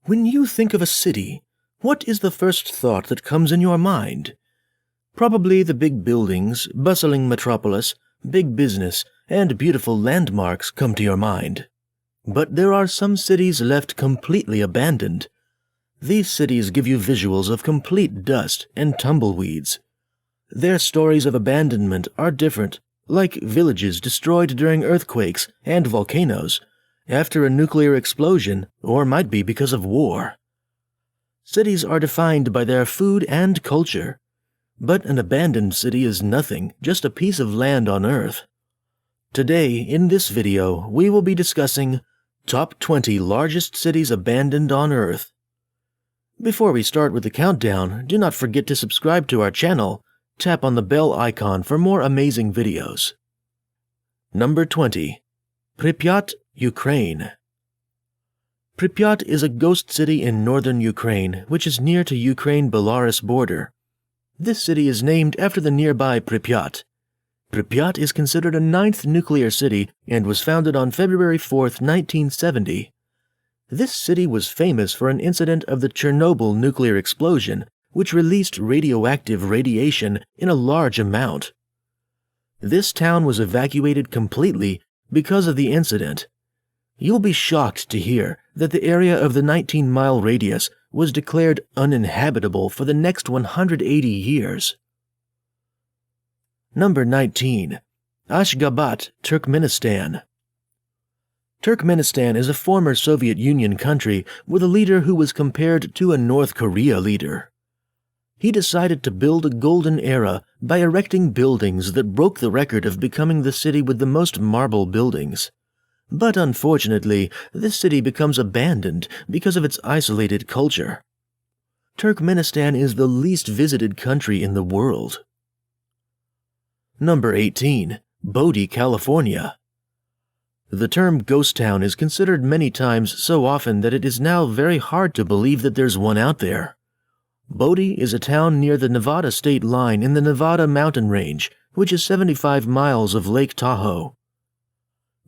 When you think of a city, what is the first thought that comes in your mind? Probably the big buildings, bustling metropolis, big business, and beautiful landmarks come to your mind. But there are some cities left completely abandoned. These cities give you visuals of complete dust and tumbleweeds. Their stories of abandonment are different, like villages destroyed during earthquakes and volcanoes, after a nuclear explosion, or might be because of war. Cities are defined by their food and culture, but an abandoned city is nothing, just a piece of land on Earth. Today, in this video, we will be discussing Top 20 Largest Cities Abandoned on Earth. Before we start with the countdown, do not forget to subscribe to our channel. Tap on the bell icon for more amazing videos. Number 20. Pripyat, Ukraine. Pripyat is a ghost city in northern Ukraine, which is near to Ukraine-Belarus border. This city is named after the nearby Pripyat. Pripyat is considered a ninth nuclear city and was founded on February 4, 1970. This city was famous for an incident of the Chernobyl nuclear explosion, which released radioactive radiation in a large amount. This town was evacuated completely because of the incident. You'll be shocked to hear that the area of the 19-mile radius was declared uninhabitable for the next 180 years. Number 19. Ashgabat, Turkmenistan. Turkmenistan is a former Soviet Union country with a leader who was compared to a North Korea leader. He decided to build a golden era by erecting buildings that broke the record of becoming the city with the most marble buildings. But unfortunately, this city becomes abandoned because of its isolated culture. Turkmenistan is the least visited country in the world. Number 18. Bodie, California. The term ghost town is considered many times so often that it is now very hard to believe that there's one out there. Bodie is a town near the Nevada state line in the Nevada mountain range, which is 75 miles of Lake Tahoe.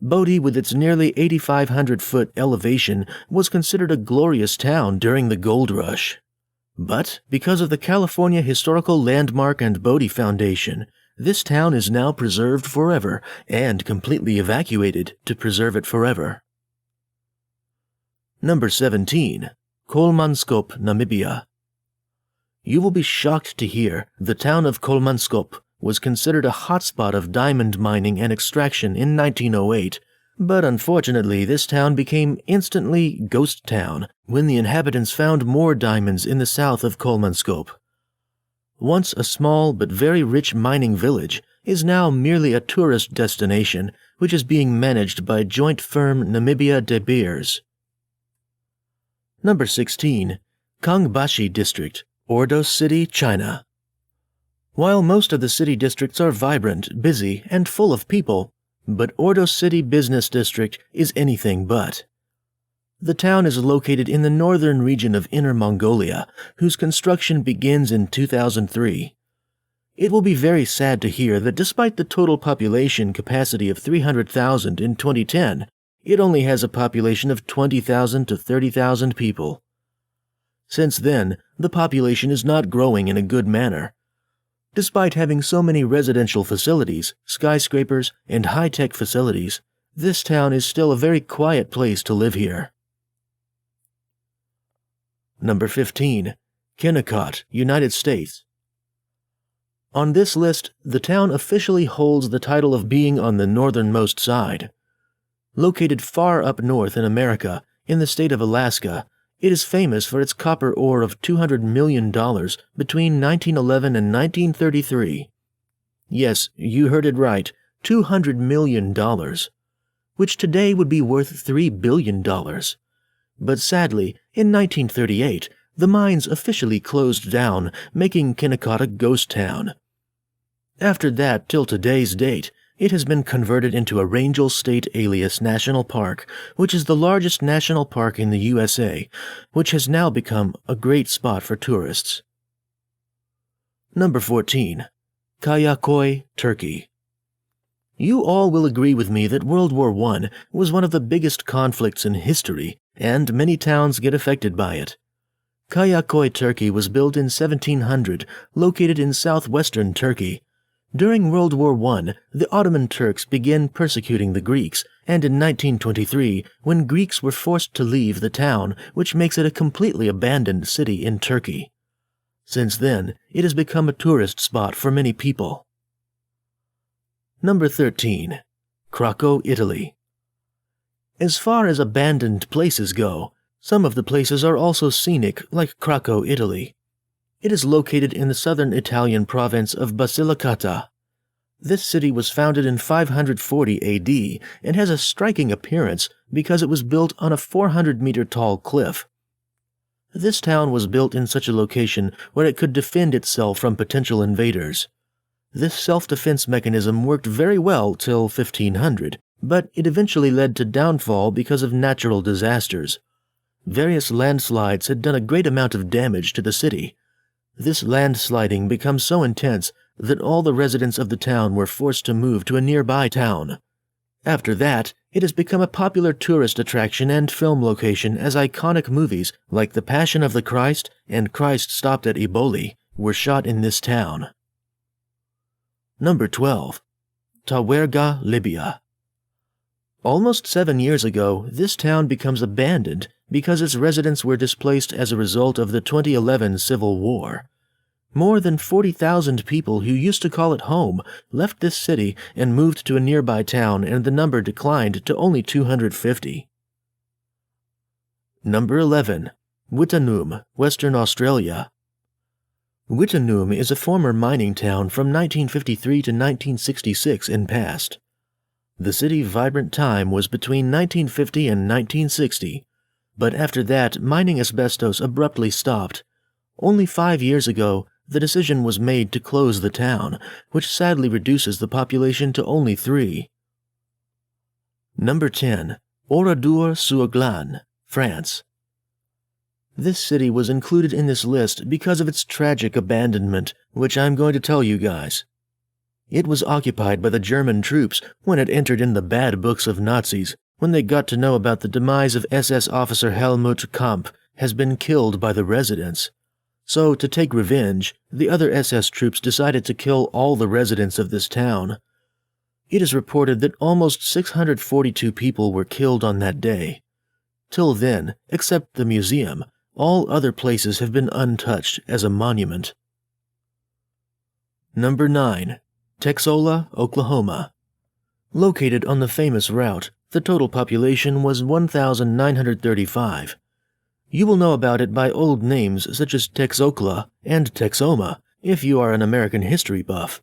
Bodie, with its nearly 8,500-foot elevation, was considered a glorious town during the gold rush. But because of the California Historical Landmark and Bodie Foundation, this town is now preserved forever and completely evacuated to preserve it forever. Number 17. Kolmanskop, Namibia. You will be shocked to hear the town of Kolmanskop was considered a hotspot of diamond mining and extraction in 1908, but unfortunately this town became instantly ghost town when the inhabitants found more diamonds in the south of Kolmanskop. Once a small but very rich mining village is now merely a tourist destination which is being managed by joint firm Namibia De Beers. Number 16. Kangbashi District, Ordos City, China. While most of the city districts are vibrant, busy, and full of people, but Ordos City Business District is anything but. The town is located in the northern region of Inner Mongolia, whose construction begins in 2003. It will be very sad to hear that despite the total population capacity of 300,000 in 2010, it only has a population of 20,000 to 30,000 people. Since then, the population is not growing in a good manner. Despite having so many residential facilities, skyscrapers, and high-tech facilities, this town is still a very quiet place to live here. Number 15. Kennecott, United States. On this list, the town officially holds the title of being on the northernmost side. Located far up north in America, in the state of Alaska, it is famous for its copper ore of $200 million between 1911 and 1933. Yes, you heard it right, $200 million, which today would be worth $3 billion. But sadly, in 1938, the mines officially closed down, making Kennecott a ghost town. After that, till today's date, it has been converted into a Rangel State Alias National Park, which is the largest national park in the USA, which has now become a great spot for tourists. Number 14. Kayaköy, Turkey. You all will agree with me that World War I was one of the biggest conflicts in history, and many towns get affected by it. Kayaköy, Turkey was built in 1700, located in southwestern Turkey. During World War I, the Ottoman Turks began persecuting the Greeks, and in 1923, when Greeks were forced to leave the town, which makes it a completely abandoned city in Turkey. Since then, it has become a tourist spot for many people. Number 13. Krakow, Italy. As far as abandoned places go, some of the places are also scenic, like Krakow, Italy. It is located in the southern Italian province of Basilicata. This city was founded in 540 AD and has a striking appearance because it was built on a 400-meter-tall cliff. This town was built in such a location where it could defend itself from potential invaders. This self-defense mechanism worked very well till 1500, but it eventually led to downfall because of natural disasters. Various landslides had done a great amount of damage to the city. This landsliding became so intense that all the residents of the town were forced to move to a nearby town. After that, it has become a popular tourist attraction and film location as iconic movies like The Passion of the Christ and Christ Stopped at Eboli were shot in this town. Number 12. Tawergha, Libya. Almost 7 years ago, this town becomes abandoned because its residents were displaced as a result of the 2011 Civil War. More than 40,000 people who used to call it home left this city and moved to a nearby town, and the number declined to only 250. Number 11. Wittenoom, Western Australia. Wittenoom is a former mining town from 1953 to 1966 in past. The city's vibrant time was between 1950 and 1960, but after that, mining asbestos abruptly stopped. Only 5 years ago, the decision was made to close the town, which sadly reduces the population to only 3. Number 10. Oradour-sur-Glane, France. This city was included in this list because of its tragic abandonment, which I'm going to tell you guys. It was occupied by the German troops when it entered in the bad books of Nazis, when they got to know about the demise of SS officer Helmut Kamp has been killed by the residents. So, to take revenge, the other SS troops decided to kill all the residents of this town. It is reported that almost 642 people were killed on that day. Till then, except the museum, all other places have been untouched as a monument. Number 9. Texola, Oklahoma. Located on the famous route, the total population was 1,935. You will know about it by old names such as Texokla and Texoma if you are an American history buff.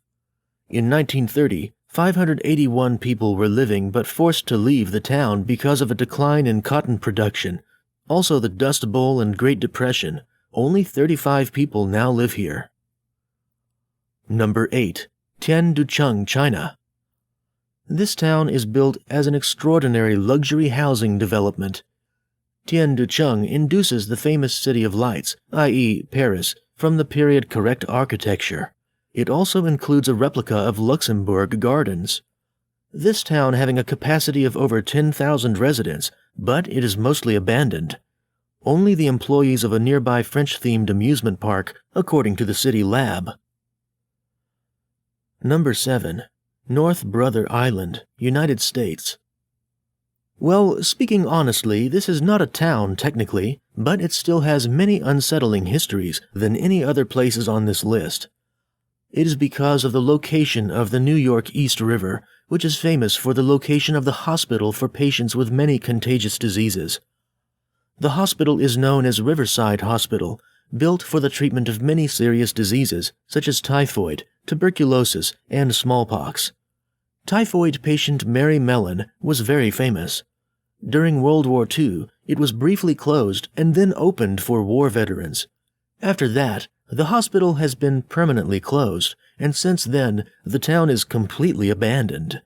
In 1930, 581 people were living but forced to leave the town because of a decline in cotton production. Also the Dust Bowl and Great Depression. Only 35 people now live here. Number 8. Tianducheng, China. This town is built as an extraordinary luxury housing development. Tianducheng induces the famous City of Lights, i.e. Paris, from the period correct architecture. It also includes a replica of Luxembourg Gardens. This town having a capacity of over 10,000 residents, but it is mostly abandoned. Only the employees of a nearby French-themed amusement park, according to the city lab. Number 7. North Brother Island, United States. Well, speaking honestly, this is not a town technically, but it still has many unsettling histories than any other places on this list. It is because of the location of the New York East River, which is famous for the location of the hospital for patients with many contagious diseases. The hospital is known as Riverside Hospital, built for the treatment of many serious diseases such as typhoid, tuberculosis, and smallpox. Typhoid patient Mary Mellon was very famous. During World War II, it was briefly closed and then opened for war veterans. After that, the hospital has been permanently closed, and since then, the town is completely abandoned.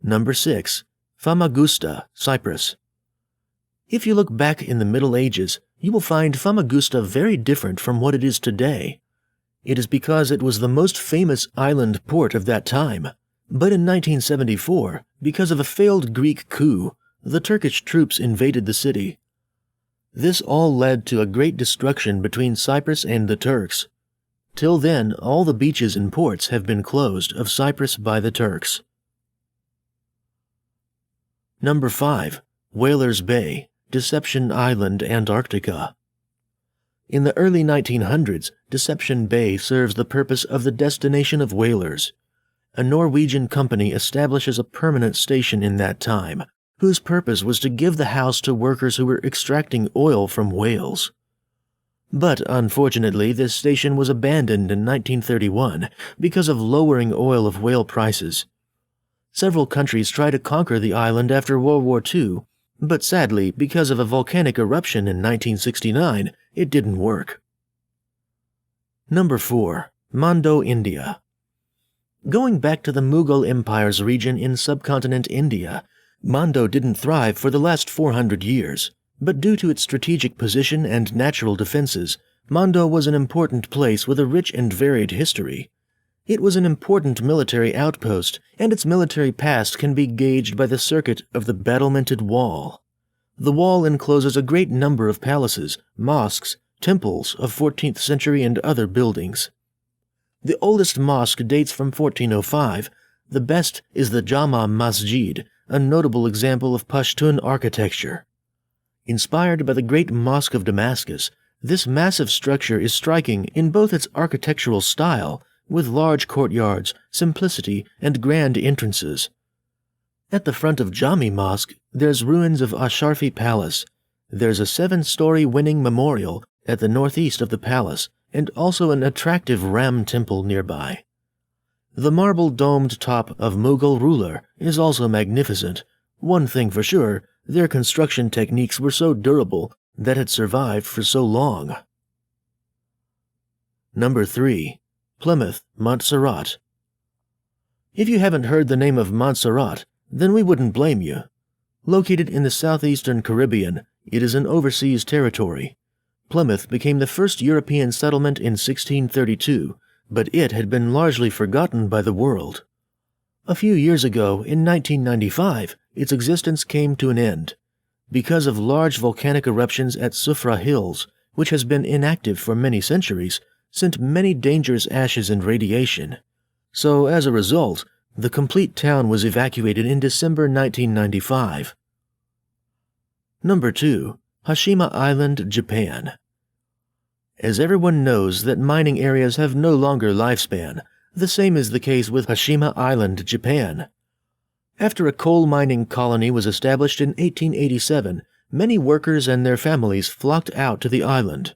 Number 6. Famagusta, Cyprus. If you look back in the Middle Ages, you will find Famagusta very different from what it is today. It is because it was the most famous island port of that time. But in 1974, because of a failed Greek coup, the Turkish troops invaded the city. This all led to a great destruction between Cyprus and the Turks. Till then, all the beaches and ports have been closed of Cyprus by the Turks. Number 5. Whalers Bay, Deception Island, Antarctica. In the early 1900s, Deception Bay serves the purpose of the destination of whalers. A Norwegian company establishes a permanent station in that time, whose purpose was to give the house to workers who were extracting oil from whales. But unfortunately, this station was abandoned in 1931 because of lowering oil of whale prices. Several countries tried to conquer the island after World War II, but sadly, because of a volcanic eruption in 1969, it didn't work. Number 4. Mando, India. Going back to the Mughal Empire's region in subcontinent India, Mando didn't thrive for the last 400 years, but due to its strategic position and natural defenses, Mando was an important place with a rich and varied history. It was an important military outpost, and its military past can be gauged by the circuit of the battlemented wall. The wall encloses a great number of palaces, mosques, temples of 14th century and other buildings. The oldest mosque dates from 1405. The best is the Jama Masjid, a notable example of Pashtun architecture. Inspired by the Great Mosque of Damascus, this massive structure is striking in both its architectural style, with large courtyards, simplicity, and grand entrances. At the front of Jami Mosque, there's ruins of Asharfi Palace. There's a 7-story winning memorial at the northeast of the palace, and also an attractive Ram temple nearby. The marble domed top of Mughal ruler is also magnificent. One thing for sure, their construction techniques were so durable that it survived for so long. Number 3. Plymouth, Montserrat. If you haven't heard the name of Montserrat, then we wouldn't blame you. Located in the southeastern Caribbean, it is an overseas territory. Plymouth became the first European settlement in 1632, but it had been largely forgotten by the world. A few years ago, in 1995, its existence came to an end. Because of large volcanic eruptions at Sufra Hills, which has been inactive for many centuries, sent many dangerous ashes and radiation. So, as a result, the complete town was evacuated in December 1995. Number 2. Hashima Island, Japan. As everyone knows that mining areas have no longer lifespan, the same is the case with Hashima Island, Japan. After a coal mining colony was established in 1887, many workers and their families flocked out to the island.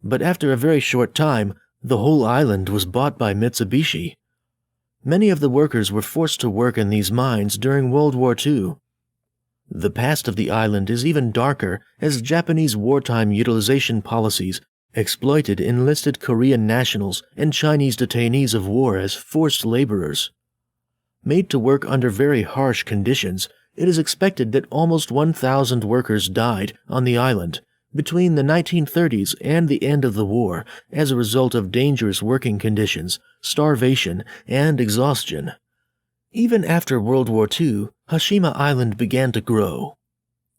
But after a very short time, the whole island was bought by Mitsubishi. Many of the workers were forced to work in these mines during World War II. The past of the island is even darker, as Japanese wartime utilization policies exploited enlisted Korean nationals and Chinese detainees of war as forced laborers. Made to work under very harsh conditions, it is expected that almost 1,000 workers died on the island between the 1930s and the end of the war as a result of dangerous working conditions, starvation, and exhaustion. Even after World War II, Hashima Island began to grow.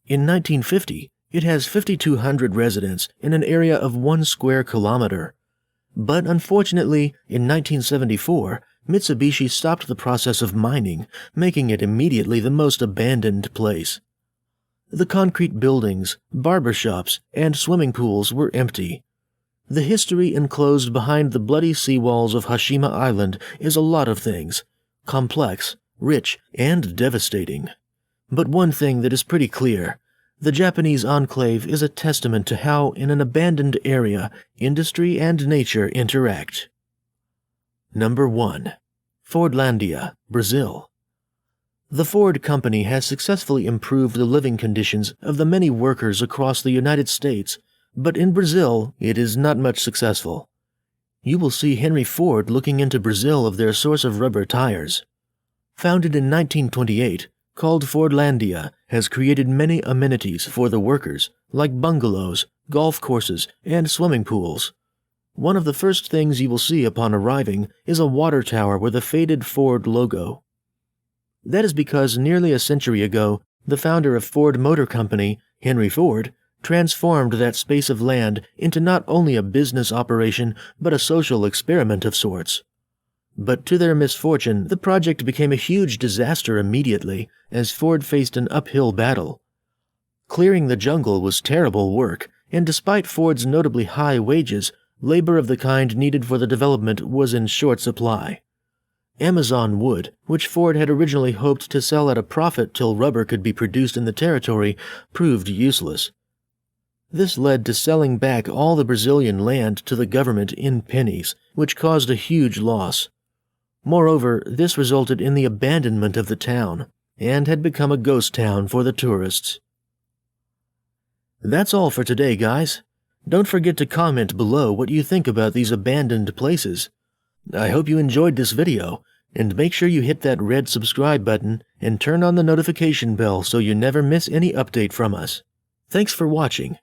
In 1950, it has 5,200 residents in an area of 1 square kilometer. But unfortunately, in 1974, Mitsubishi stopped the process of mining, making it immediately the most abandoned place. The concrete buildings, barber shops, and swimming pools were empty. The history enclosed behind the bloody seawalls of Hashima Island is a lot of things, complex, rich, and devastating. But one thing that is pretty clear: the Japanese enclave is a testament to how, in an abandoned area, industry and nature interact. Number 1. Fordlandia, Brazil. The Ford Company has successfully improved the living conditions of the many workers across the United States, but in Brazil it is not much successful. You will see Henry Ford looking into Brazil of their source of rubber tires. Founded in 1928, called Fordlandia has created many amenities for the workers, like bungalows, golf courses, and swimming pools. One of the first things you will see upon arriving is a water tower with a faded Ford logo. That is because nearly a century ago, the founder of Ford Motor Company, Henry Ford, transformed that space of land into not only a business operation but a social experiment of sorts. But to their misfortune, the project became a huge disaster immediately, as Ford faced an uphill battle. Clearing the jungle was terrible work, and despite Ford's notably high wages, labor of the kind needed for the development was in short supply. Amazon wood, which Ford had originally hoped to sell at a profit till rubber could be produced in the territory, proved useless. This led to selling back all the Brazilian land to the government in pennies, which caused a huge loss. Moreover, this resulted in the abandonment of the town, and had become a ghost town for the tourists. That's all for today, guys. Don't forget to comment below what you think about these abandoned places. I hope you enjoyed this video, and make sure you hit that red subscribe button and turn on the notification bell so you never miss any update from us. Thanks for watching.